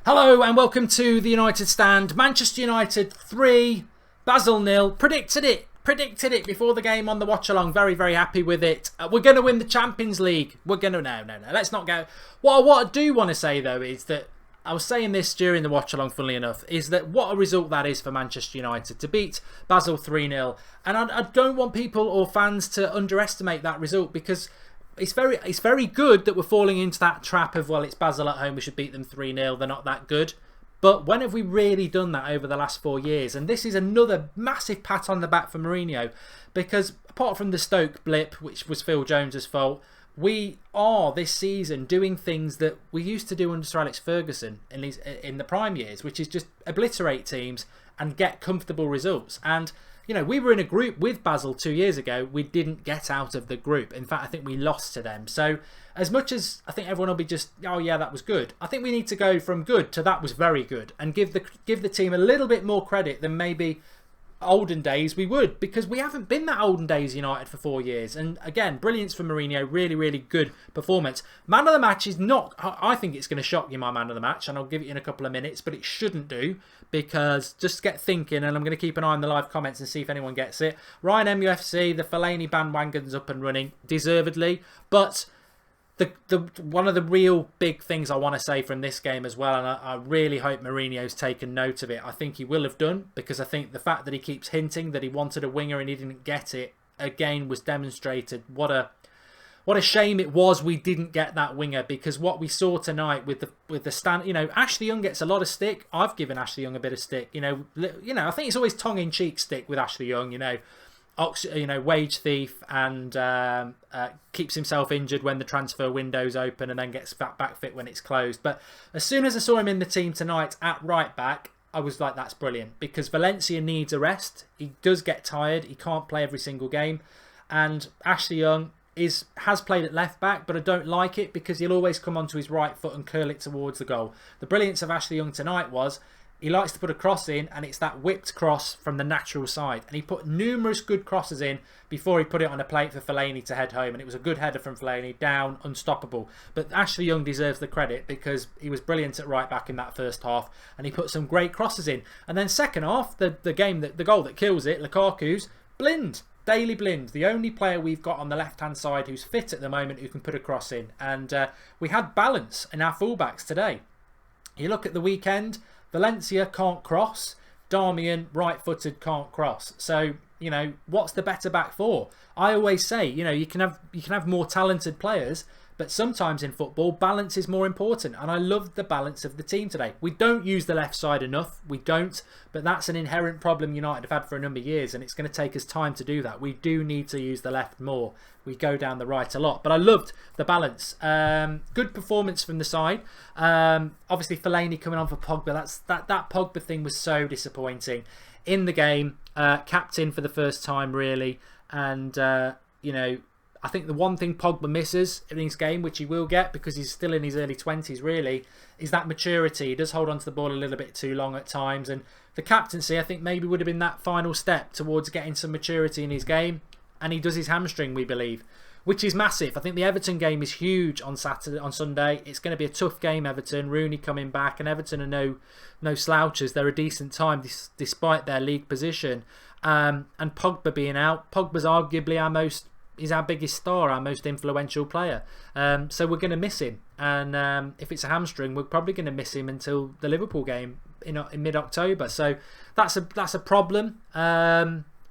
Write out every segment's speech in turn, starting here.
Hello and welcome to the United Stand. Manchester United 3, Basel 0. Predicted it before the game on the watch along. Very, very happy with it. We're going to win the Champions League. No. Let's not go. What I do want to say though is that I was saying this during the watch along, funnily enough, is that what a result that is for Manchester United to beat Basel 3-0. And I don't want people or fans to underestimate that result, because it's very good that we're falling into that trap of, well, it's Basel at home, we should beat them 3-0, they're not that good. But when have we really done that over the last 4 years? And this is another massive pat on the back for Mourinho, because apart from the Stoke blip, which was Phil Jones's fault, we are this season doing things that we used to do under Sir Alex Ferguson in the prime years, which is just obliterate teams and get comfortable results. And you know, we were in a group with Basel 2 years ago. We didn't get out of the group. In fact, I think we lost to them. So as much as I think everyone will be just, oh yeah, that was good, I think we need to go from good to that was very good and give the team a little bit more credit than maybe olden days we would, because we haven't been that olden days United for 4 years. And again, brilliance for Mourinho, really, really good performance. Man of the match is not, I think it's going to shock you, my man of the match, and I'll give it in a couple of minutes, but it shouldn't do, because just get thinking, and I'm going to keep an eye on the live comments and see if anyone gets it. Ryan MUFC, the Fellaini bandwagon's up and running, deservedly, but one of the real big things I want to say from this game as well, and I really hope Mourinho's taken note of it. I think he will have done, because I think the fact that he keeps hinting that he wanted a winger and he didn't get it, again, was demonstrated. What a shame it was we didn't get that winger, because what we saw tonight with the stand, you know, Ashley Young gets a lot of stick. I've given Ashley Young a bit of stick. You know, I think it's always tongue-in-cheek stick with Ashley Young. Wage thief, and keeps himself injured when the transfer window's open and then gets back fit when it's closed. But as soon as I saw him in the team tonight at right back, I was like, that's brilliant, because Valencia needs a rest. He does get tired. He can't play every single game. And Ashley Young has played at left back, but I don't like it, because he'll always come onto his right foot and curl it towards the goal. The brilliance of Ashley Young tonight was he likes to put a cross in, and it's that whipped cross from the natural side. And he put numerous good crosses in before he put it on a plate for Fellaini to head home. And it was a good header from Fellaini, down, unstoppable. But Ashley Young deserves the credit, because he was brilliant at right back in that first half, and he put some great crosses in. And then second half, the goal that kills it, Lukaku's, Blind. Daily Blind, the only player we've got on the left-hand side who's fit at the moment who can put a cross in. And we had balance in our fullbacks today. You look at the weekend, Valencia can't cross. Darmian, right-footed, can't cross. So, you know, what's the better back for? I always say, you know, you can have more talented players, but sometimes in football, balance is more important. And I loved the balance of the team today. We don't use the left side enough. We don't. But that's an inherent problem United have had for a number of years, and it's going to take us time to do that. We do need to use the left more. We go down the right a lot. But I loved the balance. Good performance from the side. Obviously, Fellaini coming on for Pogba. That Pogba thing was so disappointing. In the game, captain for the first time, really. And, you know, I think the one thing Pogba misses in his game, which he will get because he's still in his early 20s really, is that maturity. He does hold on to the ball a little bit too long at times, and the captaincy I think maybe would have been that final step towards getting some maturity in his game. And he does his hamstring, we believe, which is massive. I think the Everton game is huge on Sunday. It's going to be a tough game, Everton. Rooney coming back, and Everton are no slouchers. They're a decent time despite their league position. And Pogba being out, Pogba's arguably our biggest star, our most influential player. So we're going to miss him. And if it's a hamstring, we're probably going to miss him until the Liverpool game in mid-October. So that's a problem.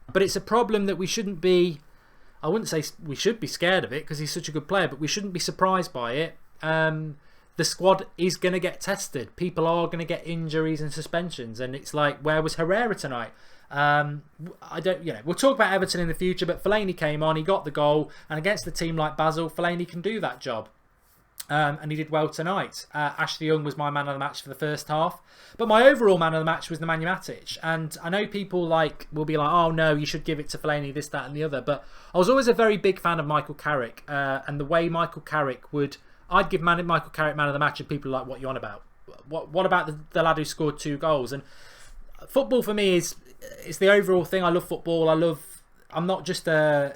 But it's a problem that we shouldn't be, I wouldn't say we should be scared of it, because he's such a good player, but we shouldn't be surprised by it. The squad is going to get tested. People are going to get injuries and suspensions. And it's like, where was Herrera tonight? We'll talk about Everton in the future, but Fellaini came on, he got the goal, and against a team like Basel, Fellaini can do that job. And he did well tonight. Ashley Young was my man of the match for the first half, but my overall man of the match was Nemanja Matic. And I know people will be like, oh no, you should give it to Fellaini, this, that and the other, but I was always a very big fan of Michael Carrick, and the way Michael Carrick I'd give Michael Carrick man of the match, and people are like, what are you on about? What about the lad who scored 2 goals? And football for me it's the overall thing. I love football. I I'm not just a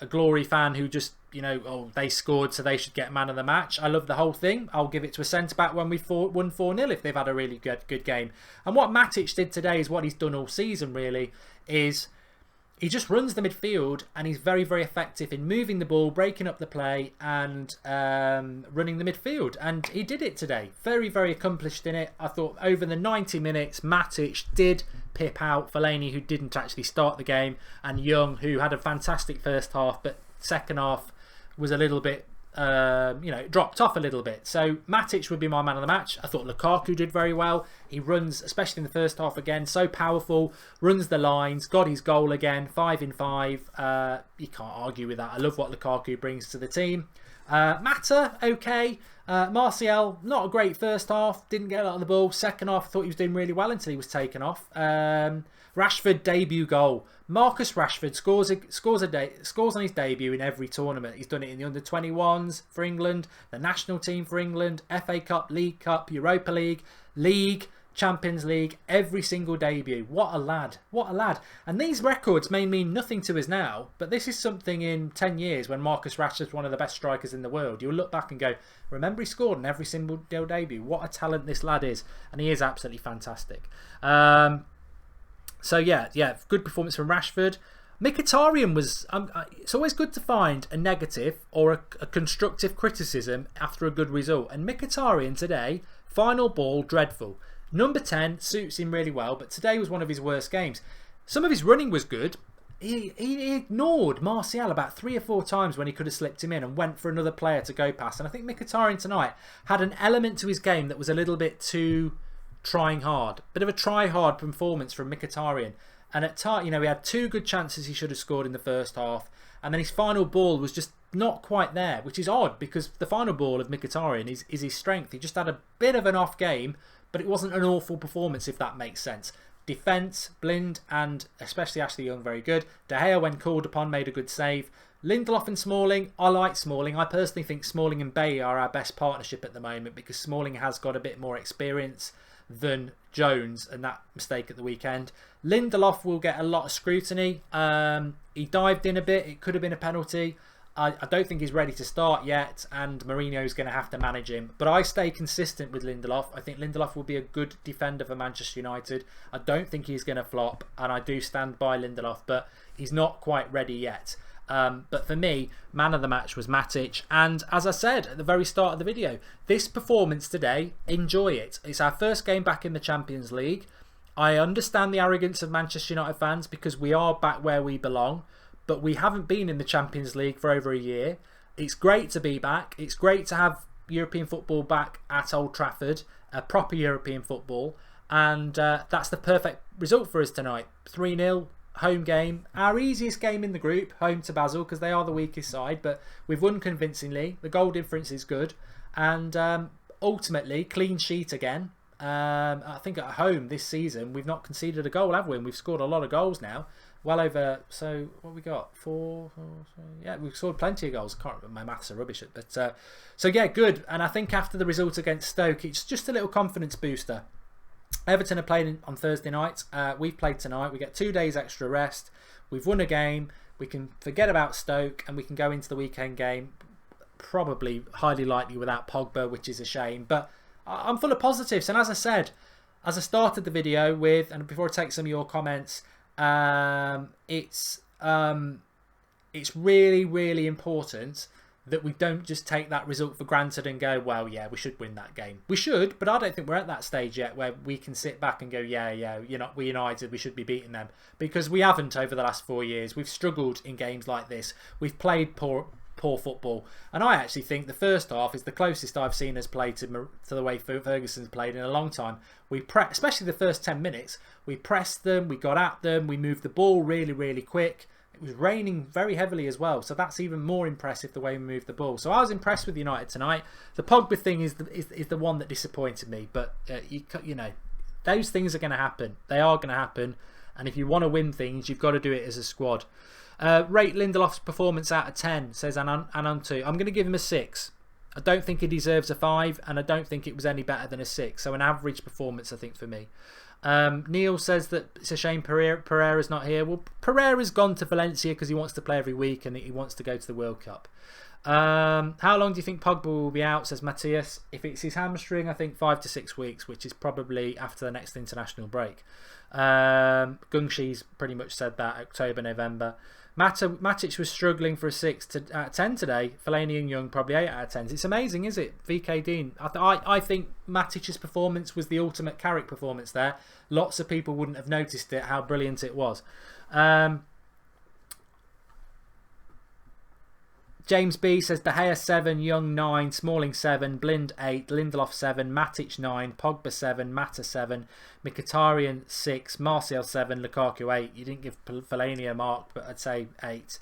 glory fan who just oh, they scored so they should get man of the match. I love the whole thing. I'll give it to a centre back when we won 4-0 if they've had a really good game. And what Matic did today is what he's done all season. Really, is he just runs the midfield and he's very, very effective in moving the ball, breaking up the play and running the midfield. And he did it today. Very, very accomplished in it. I thought over the 90 minutes, Matic did pip out Fellaini, who didn't actually start the game, and Young, who had a fantastic first half, but second half was a little bit, dropped off a little bit. So Matic would be my man of the match. I thought Lukaku did very well. He runs, especially in the first half again, so powerful, runs the lines, got his goal again, 5 in 5. You can't argue with that. I love what Lukaku brings to the team. Mata, okay. Martial, not a great first half, didn't get a lot of the ball. Second half, I thought he was doing really well until he was taken off. Rashford debut goal. Marcus Rashford scores on his debut in every tournament. He's done it in the under-21s for England, the national team for England, FA Cup, League Cup, Europa League, Champions League, every single debut. What a lad. What a lad. And these records may mean nothing to us now, but this is something in 10 years when Marcus Rashford's one of the best strikers in the world. You'll look back and go, remember he scored in every single debut. What a talent this lad is. And he is absolutely fantastic. So yeah, good performance from Rashford. Mkhitaryan was... it's always good to find a negative or a constructive criticism after a good result. And Mkhitaryan today, final ball, dreadful. Number 10 suits him really well, but today was one of his worst games. Some of his running was good. He ignored Martial about 3 or 4 times when he could have slipped him in and went for another player to go past. And I think Mkhitaryan tonight had an element to his game that was a little bit too trying hard. Bit of a try-hard performance from Mkhitaryan. And at he had 2 good chances he should have scored in the first half. And then his final ball was just not quite there, which is odd because the final ball of Mkhitaryan is his strength. He just had a bit of an off game, but it wasn't an awful performance, if that makes sense. Defence, Blind, and especially Ashley Young, very good. De Gea, when called upon, made a good save. Lindelof and Smalling, I like Smalling. I personally think Smalling and Bailly are our best partnership at the moment because Smalling has got a bit more experience than Jones and that mistake at the weekend. Lindelof will get a lot of scrutiny. He dived in a bit. It could have been a penalty. I don't think he's ready to start yet, and Mourinho's going to have to manage him. But I stay consistent with Lindelof. I think Lindelof will be a good defender for Manchester United. I don't think he's going to flop, and I do stand by Lindelof, but he's not quite ready yet. But for me, man of the match was Matic. And as I said at the very start of the video, this performance today, enjoy it. It's our first game back in the Champions League. I understand the arrogance of Manchester United fans because we are back where we belong. But we haven't been in the Champions League for over a year. It's great to be back. It's great to have European football back at Old Trafford, a proper European football. And that's the perfect result for us tonight. 3-0, home game. Our easiest game in the group, home to Basel, because they are the weakest side. But we've won convincingly. The goal difference is good. And ultimately, clean sheet again. I think at home this season, we've not conceded a goal, have we? And we've scored a lot of goals now. Well over, so what we got? 4, yeah, we've scored plenty of goals. Can't remember, my maths are rubbish. But so yeah, good. And I think after the result against Stoke, it's just a little confidence booster. Everton are playing on Thursday night. We've played tonight. We get 2 days extra rest. We've won a game. We can forget about Stoke and we can go into the weekend game probably highly likely without Pogba, which is a shame. But I'm full of positives. And as I said, as I started the video with, and before I take some of your comments, it's really, really important that we don't just take that result for granted and go, well, yeah, we should win that game. We should, but I don't think we're at that stage yet where we can sit back and go, yeah, we're United, we should be beating them. Because we haven't over the last 4 years. We've struggled in games like this. We've played poor football. And I actually think the first half is the closest I've seen us play to the way Ferguson's played in a long time. Especially the first 10 minutes, we pressed them, we got at them, we moved the ball really, really quick. It was raining very heavily as well, so that's even more impressive the way we moved the ball. So I was impressed with United tonight. The Pogba thing is the one that disappointed me, but you know, those things are going to happen. They are going to happen, and if you want to win things, you've got to do it as a squad. Rate Lindelof's performance out of 10, says Anantu. I'm going to give him a 6. I don't think he deserves a 5, and I don't think it was any better than a 6. So an average performance, I think, for me. Neil says that it's a shame Pereira's not here. Well, Pereira's gone to Valencia because he wants to play every week and he wants to go to the World Cup. How long do you think Pogba will be out, says Matthias? If it's his hamstring, I think 5 to 6 weeks, which is probably after the next international break. Gungshi's pretty much said that, October, November. Matic was struggling for a 6 out of 10 today. Fellaini and Young probably 8 out of 10. It's amazing, is it? VK Dean. I think Matic's performance was the ultimate Carrick performance there. Lots of people wouldn't have noticed it, how brilliant it was. James B says De Gea 7, Young 9, Smalling 7, Blind 8, Lindelof 7, Matic 9, Pogba 7, Mata 7, Mkhitaryan 6, Martial 7, Lukaku 8. You didn't give Fellaini a mark, but I'd say 8.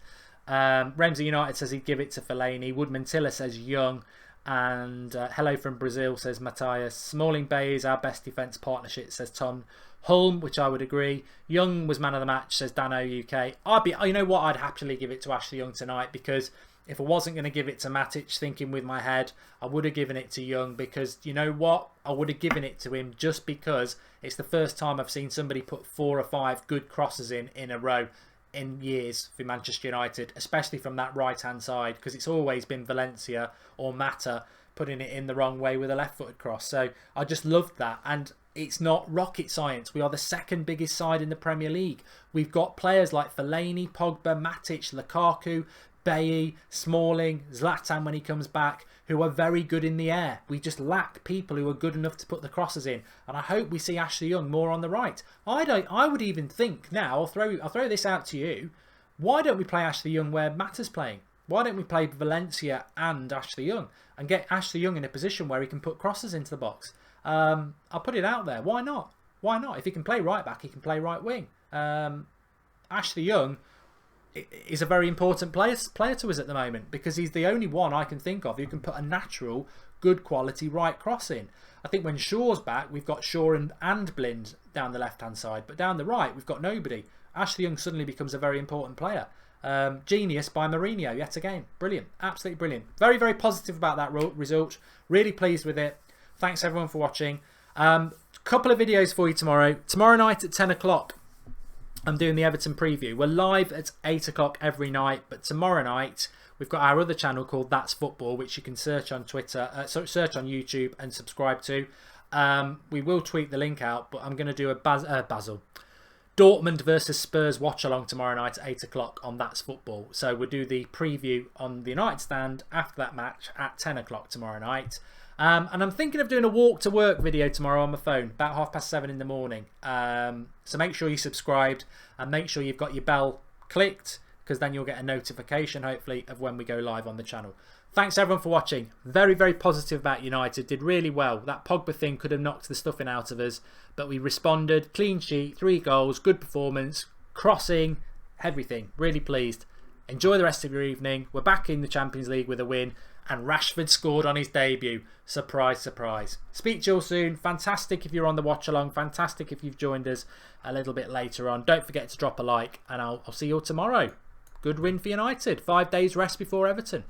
Ramsey United says he'd give it to Fellaini. Woodman Tiller says Young. And hello from Brazil, says Matthias. Smalling Bay is our best defence partnership, says Tom Hulme, which I would agree. Young was man of the match, says Dano UK. You know what? I'd happily give it to Ashley Young tonight, because if I wasn't going to give it to Matic, thinking with my head, I would have given it to Young, because you know what? I would have given it to him just because it's the first time I've seen somebody put 4 or 5 good crosses in a row in years for Manchester United, especially from that right-hand side, because it's always been Valencia or Mata putting it in the wrong way with a left-footed cross. So I just loved that, and it's not rocket science. We are the second biggest side in the Premier League. We've got players like Fellaini, Pogba, Matic, Lukaku, Bailly, Smalling, Zlatan when he comes back, who are very good in the air. We just lack people who are good enough to put the crosses in, and I hope we see Ashley Young more on the right. I would even think now, I'll throw this out to you. Why don't we play Ashley Young where Mata's playing? Why don't we play Valencia and Ashley Young and get Ashley Young in a position where he can put crosses into the box? I'll put it out there. Why not? Why not? If he can play right back, he can play right wing. Ashley Young is a very important player to us at the moment, because he's the only one I can think of who can put a natural, good quality right cross in. I think when Shaw's back, we've got Shaw and Blind down the left-hand side, but down the right, we've got nobody. Ashley Young suddenly becomes a very important player. Genius by Mourinho, yet again. Brilliant. Absolutely brilliant. Very, very positive about that result. Really pleased with it. Thanks everyone for watching. Couple of videos for you tomorrow. Tomorrow night at 10 o'clock. I'm doing the Everton preview. We're live at 8 o'clock every night, but tomorrow night we've got our other channel called That's Football, which you can search on Twitter, search on YouTube and subscribe to. We will tweet the link out, but I'm going to do a Basel Dortmund versus Spurs watch along tomorrow night at 8 o'clock on That's Football. So we'll do the preview on the United stand after that match at 10 o'clock tomorrow night. And I'm thinking of doing a walk to work video tomorrow on my phone about 7:30 in the morning. So make sure you subscribed and make sure you've got your bell clicked, because then you'll get a notification hopefully of when we go live on the channel. Thanks everyone for watching. Very, very positive about United. Did really well. That Pogba thing could have knocked the stuffing out of us, but we responded. Clean sheet, 3 goals, good performance, crossing, everything. Really pleased. Enjoy the rest of your evening. We're back in the Champions League with a win. And Rashford scored on his debut. Surprise, surprise. Speak to you all soon. Fantastic if you're on the watch along. Fantastic if you've joined us a little bit later on. Don't forget to drop a like, and I'll see you all tomorrow. Good win for United. 5 days rest before Everton.